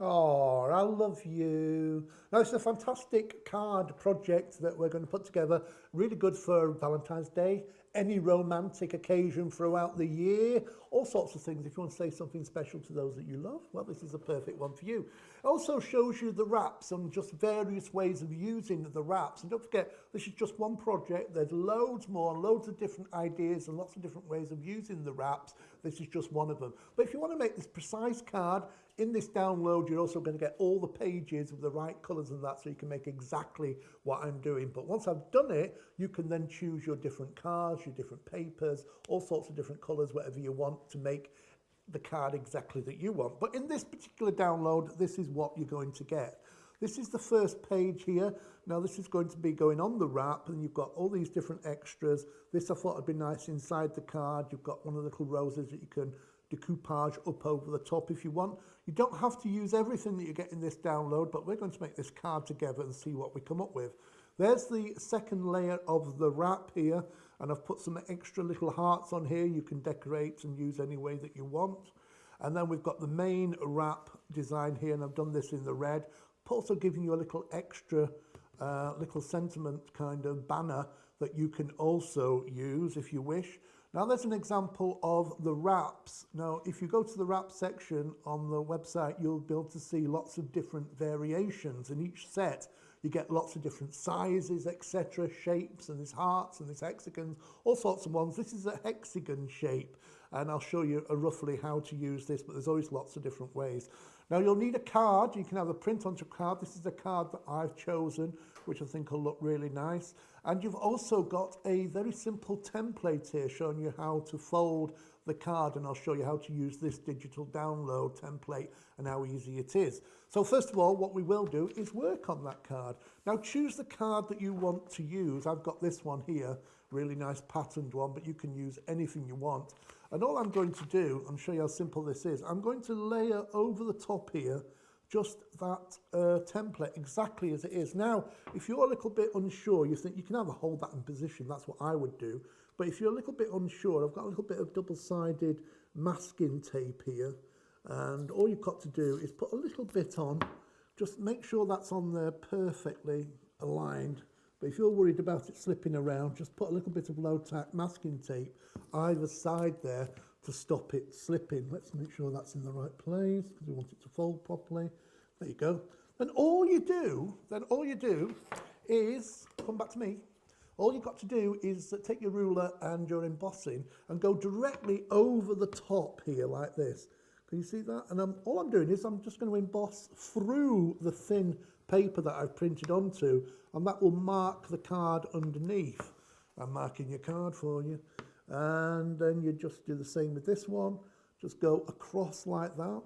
Oh, I love you. Now, it's a fantastic card project that we're going to put together. Really good for Valentine's Day, any romantic occasion throughout the year, all sorts of things. If you want to say something special to those that you love, well, this is a perfect one for you. It also shows you the wraps and just various ways of using the wraps. And don't forget, this is just one project. There's loads more, loads of different ideas and lots of different ways of using the wraps. This is just one of them. But if you want to make this precise card, in this download, you're also going to get all the pages with the right colours and that, so you can make exactly what I'm doing. But once I've done it, you can then choose your different cards, your different papers, all sorts of different colours, whatever you want to make the card exactly that you want. But in this particular download, this is what you're going to get. This is the first page here. Now this is going to be going on the wrap, and you've got all these different extras. This I thought would be nice inside the card. You've got one of the little roses that you can decoupage up over the top if you want. You don't have to use everything that you get in this download, but we're going to make this card together and see what we come up with. There's the second layer of the wrap here, and I've put some extra little hearts on here. You can decorate and use any way that you want. And then we've got the main wrap design here, and I've done this in the red, also giving you a little extra little sentiment kind of banner that you can also use if you wish. Now there's an example of the wraps. Now if you go to the wrap section on the website, you'll be able to see lots of different variations. In each set you get lots of different sizes, etc., shapes, and there's hearts and there's hexagons, all sorts of ones. This is a hexagon shape, and I'll show you roughly how to use this, but there's always lots of different ways. Now you'll need a card. You can have a print onto a card. This is a card that I've chosen, which I think will look really nice. And you've also got a very simple template here showing you how to fold the card, and I'll show you how to use this digital download template and how easy it is. So first of all, what we will do is work on that card. Now choose the card that you want to use. I've got this one here, really nice patterned one, but you can use anything you want. And all I'm going to do, and show you how simple this is, I'm going to layer over the top here just that template exactly as it is. Now, if you're a little bit unsure, you think you can have a hold that in position, that's what I would do. But if you're a little bit unsure, I've got a little bit of double-sided masking tape here, and all you've got to do is put a little bit on, just make sure that's on there perfectly aligned. But if you're worried about it slipping around, just put a little bit of low-tack masking tape either side there to stop it slipping. Let's make sure that's in the right place because we want it to fold properly. There you go. Then all you do is, come back to me, all you've got to do is take your ruler and your embossing and go directly over the top here like this. Can you see that? And all I'm doing is I'm just going to emboss through the thin paper that I've printed onto, and that will mark the card underneath. I'm marking your card for you. And then you just do the same with this one. Just go across like that,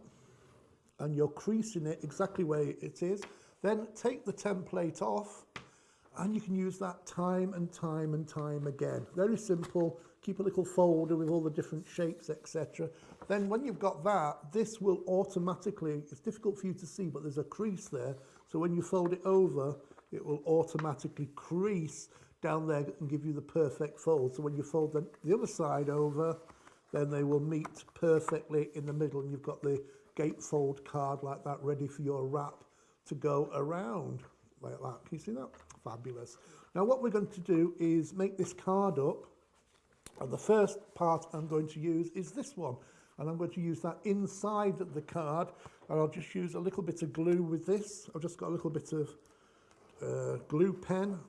and you're creasing it exactly where it is. Then take the template off, and you can use that time and time and time again. Very simple. Keep a little folder with all the different shapes, etc. Then when you've got that, this will automatically, it's difficult for you to see, but there's a crease there. So when you fold it over, it will automatically crease down there and give you the perfect fold. So when you fold the other side over, then they will meet perfectly in the middle, and you've got the gatefold card like that ready for your wrap to go around like that. Can you see that? Fabulous. Now what we're going to do is make this card up, and the first part I'm going to use is this one, and I'm going to use that inside the card, and I'll just use a little bit of glue with this. I've just got a little bit of glue pen,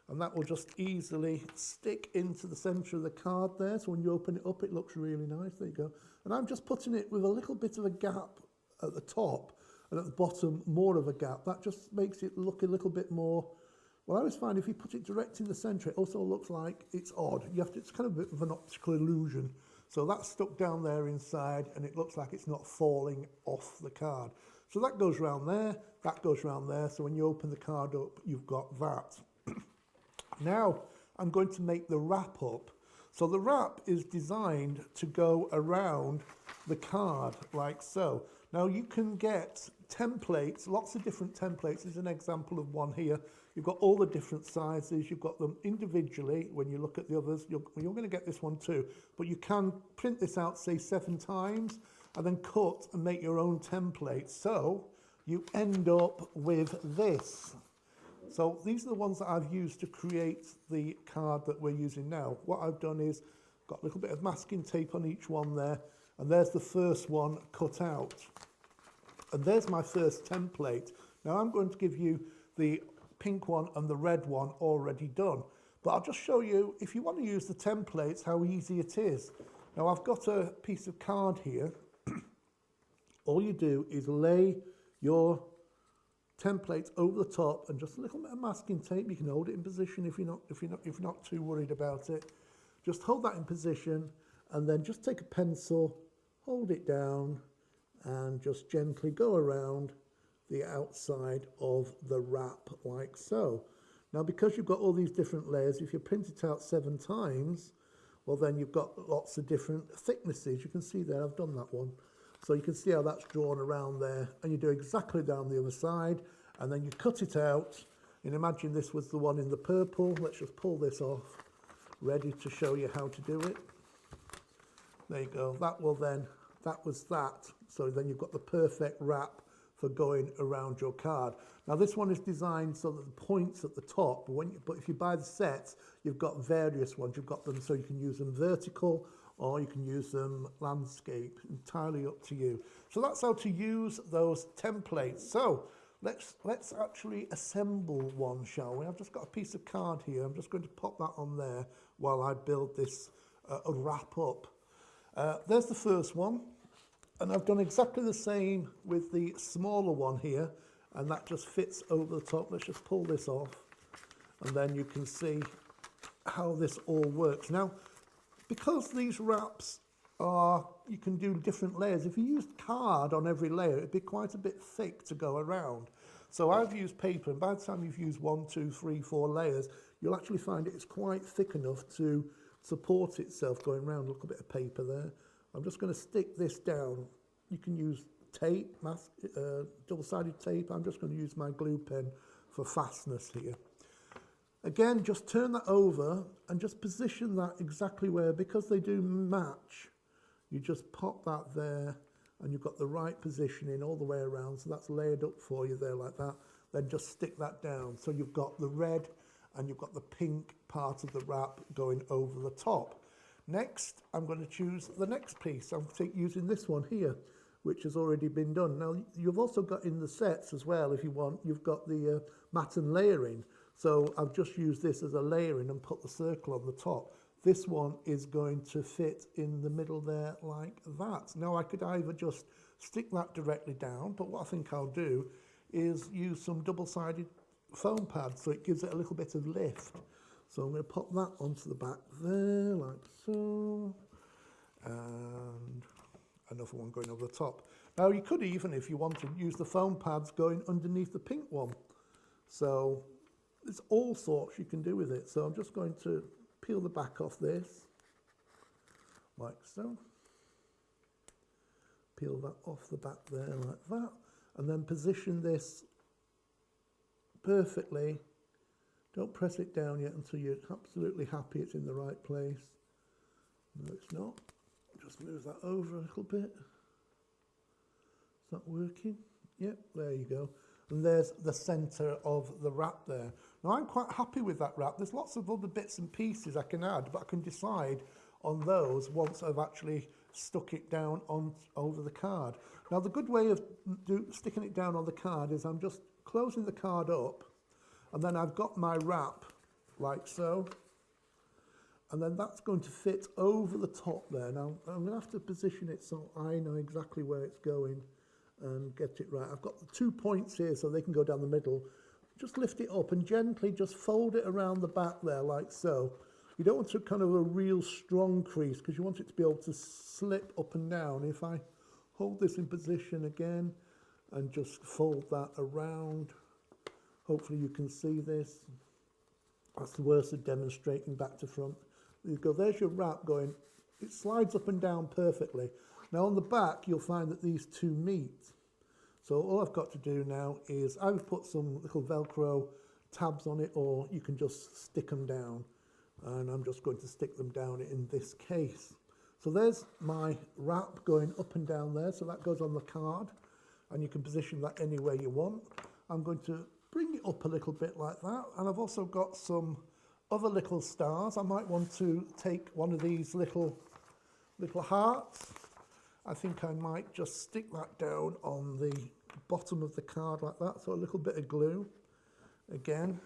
and that will just easily stick into the centre of the card there. So when you open it up, it looks really nice. There you go. And I'm just putting it with a little bit of a gap at the top, and at the bottom more of a gap. That just makes it look a little bit more, well, I always find if you put it direct in the centre, it also looks like it's odd. It's kind of a bit of an optical illusion. So that's stuck down there inside, and it looks like it's not falling off the card. So that goes around there, that goes around there. So when you open the card up, you've got that. Now I'm going to make the wrap up. So the wrap is designed to go around the card like so. Now you can get templates, lots of different templates. There's an example of one here. You've got all the different sizes. You've got them individually. When you look at the others, you're going to get this one too. But you can print this out, say 7 times, and then cut and make your own template. So you end up with this. So these are the ones that I've used to create the card that we're using now. What I've done is got a little bit of masking tape on each one there, and there's the first one cut out. And there's my first template. Now I'm going to give you the pink one and the red one already done. But I'll just show you, if you want to use the templates, how easy it is. Now I've got a piece of card here. All you do is lay your templates over the top and just a little bit of masking tape. You can hold it in position if you're not too worried about it. Just hold that in position and then just take a pencil, hold it down and just gently go around the outside of the wrap like so. Now because you've got all these different layers, if you print it out 7 times, well then you've got lots of different thicknesses. You can see there, I've done that one. So you can see how that's drawn around there, and you do exactly down the other side, and then you cut it out. And imagine this was the one in the purple. Let's just pull this off, ready to show you how to do it. There you go. That was that. So then you've got the perfect wrap for going around your card. Now this one is designed so that the points at the top, but if you buy the sets, you've got various ones. You've got them so you can use them vertical, or you can use them landscape, entirely up to you. So that's how to use those templates. So let's actually assemble one, shall we? I've just got a piece of card here. I'm just going to pop that on there while I build this wrap up. There's the first one, and I've done exactly the same with the smaller one here, and that just fits over the top. Let's just pull this off, and then you can see how this all works. Now, because these wraps you can do different layers. If you used card on every layer, it'd be quite a bit thick to go around. So I've used paper, and by the time you've used 1, 2, 3, 4 layers, you'll actually find it's quite thick enough to support itself going around. Look, a bit of paper there. I'm just going to stick this down. You can use tape, double-sided tape. I'm just going to use my glue pen for fastness here. Again, just turn that over and just position that exactly where, because they do match, you just pop that there and you've got the right positioning all the way around. So that's layered up for you there like that. Then just stick that down. So you've got the red and you've got the pink part of the wrap going over the top. Next, I'm going to choose the next piece. I'm using this one here, which has already been done. Now, you've also got in the sets as well, if you want, you've got the mat and layering. So I've just used this as a layering and put the circle on the top. This one is going to fit in the middle there like that. Now I could either just stick that directly down, but what I think I'll do is use some double-sided foam pads so it gives it a little bit of lift. So I'm going to pop that onto the back there like so, and another one going over the top. Now you could even, if you wanted, use the foam pads going underneath the pink one. So there's all sorts you can do with it. So I'm just going to peel the back off this, like so. Peel that off the back there like that. And then position this perfectly. Don't press it down yet until you're absolutely happy it's in the right place. No, it's not. Just move that over a little bit. Is that working? Yep, there you go. And there's the centre of the wrap there. Now I'm quite happy with that wrap. There's lots of other bits and pieces I can add, but I can decide on those once I've actually stuck it down over the card. Now the good way of sticking it down on the card is I'm just closing the card up, and then I've got my wrap like so, and then that's going to fit over the top there. Now I'm going to have to position it so I know exactly where it's going and get it right. I've got the 2 points here so they can go down the middle. Just lift it up and gently just fold it around the back there like so. You don't want to kind of a real strong crease because you want it to be able to slip up and down. If I hold this in position again and just fold that around, hopefully you can see this. That's the worst of demonstrating back to front. There you go, there's your wrap going. It slides up and down perfectly. Now on the back, you'll find that these two meet. So all I've got to do now is I would put some little Velcro tabs on it, or you can just stick them down. And I'm just going to stick them down in this case. So there's my wrap going up and down there. So that goes on the card. and you can position that anywhere you want. I'm going to bring it up a little bit like that, and I've also got some other little stars. I might want to take one of these little hearts. I think I might just stick that down on the bottom of the card like that, so a little bit of glue again,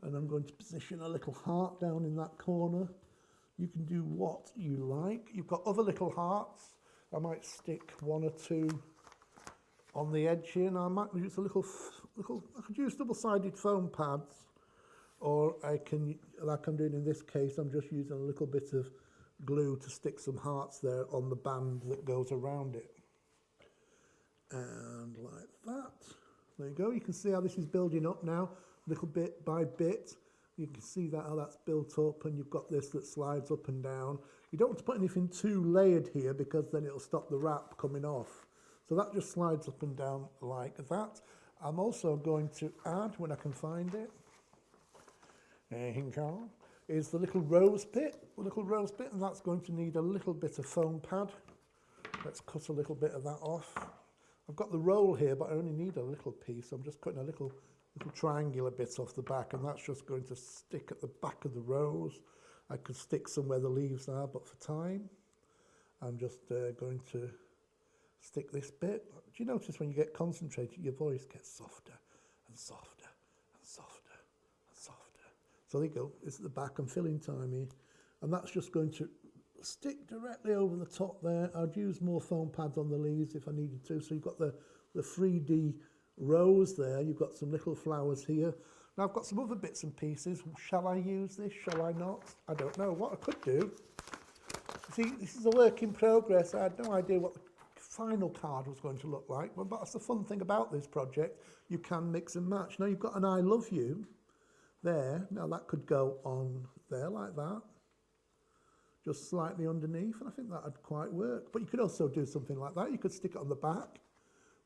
and I'm going to position a little heart down in that corner. You can do what you like. You've got other little hearts. I might stick one or two on the edge here, and I might use I could use double-sided foam pads, or I can, like I'm doing in this case, I'm just using a little bit of glue to stick some hearts there on the band that goes around it. And like that. There you go. You can see how this is building up now, little bit by bit. You can see that how that's built up, and you've got this that slides up and down. You don't want to put anything too layered here, because then it'll stop the wrap coming off. So that just slides up and down like that. I'm also going to add, when I can find it, is the little rose bit, and that's going to need a little bit of foam pad. Let's cut a little bit of that off. I've got the roll here, but I only need a little piece. I'm just cutting a little triangular bit off the back, and that's just going to stick at the back of the rose. I could stick some where the leaves are, but for time, I'm just going to stick this bit. Do you notice when you get concentrated, your voice gets softer and softer and softer and softer? So there you go. It's at the back. I'm filling time here, and that's just going to stick directly over the top there. I'd use more foam pads on the leaves if I needed to. So you've got the 3D rose there. You've got some little flowers here. Now I've got some other bits and pieces. Shall I use this? Shall I not? I don't know. What I could do, see, this is a work in progress. I had no idea what the final card was going to look like, but that's the fun thing about this project. You can mix and match. Now you've got an I love you there. Now that could go on there like that, just slightly underneath, and I think that would quite work. But you could also do something like that. You could stick it on the back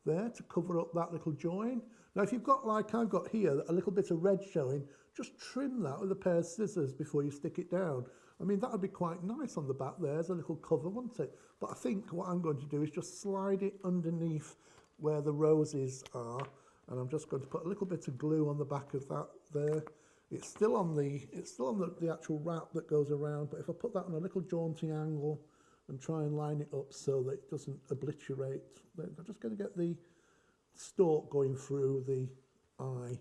there to cover up that little join. Now if you've got, like I've got here, a little bit of red showing, just trim that with a pair of scissors before you stick it down. I mean, that would be quite nice on the back there as a little cover, wouldn't it? But I think what I'm going to do is just slide it underneath where the roses are, and I'm just going to put a little bit of glue on the back of that there. It's still on the actual wrap that goes around, but if I put that on a little jaunty angle and try and line it up so that it doesn't obliterate, I'm just going to get the stalk going through the eye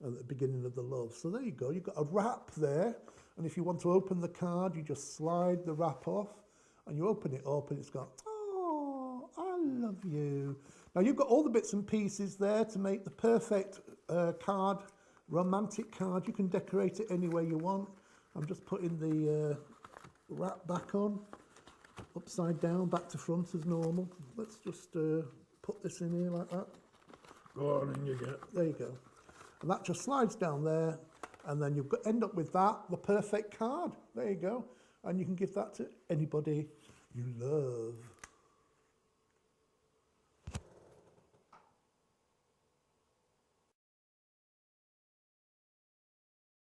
at the beginning of the love. So there you go. You've got a wrap there, and if you want to open the card, you just slide the wrap off, and you open it up, and it's got, oh, I love you. Now you've got all the bits and pieces there to make the perfect card, romantic card. You can decorate it any way you want. I'm just putting the wrap back on, upside down, back to front as normal. Let's just put this in here like that. Go on, and you get, there you go. And that just slides down there, and then you end up with that, the perfect card. There you go. And you can give that to anybody you love.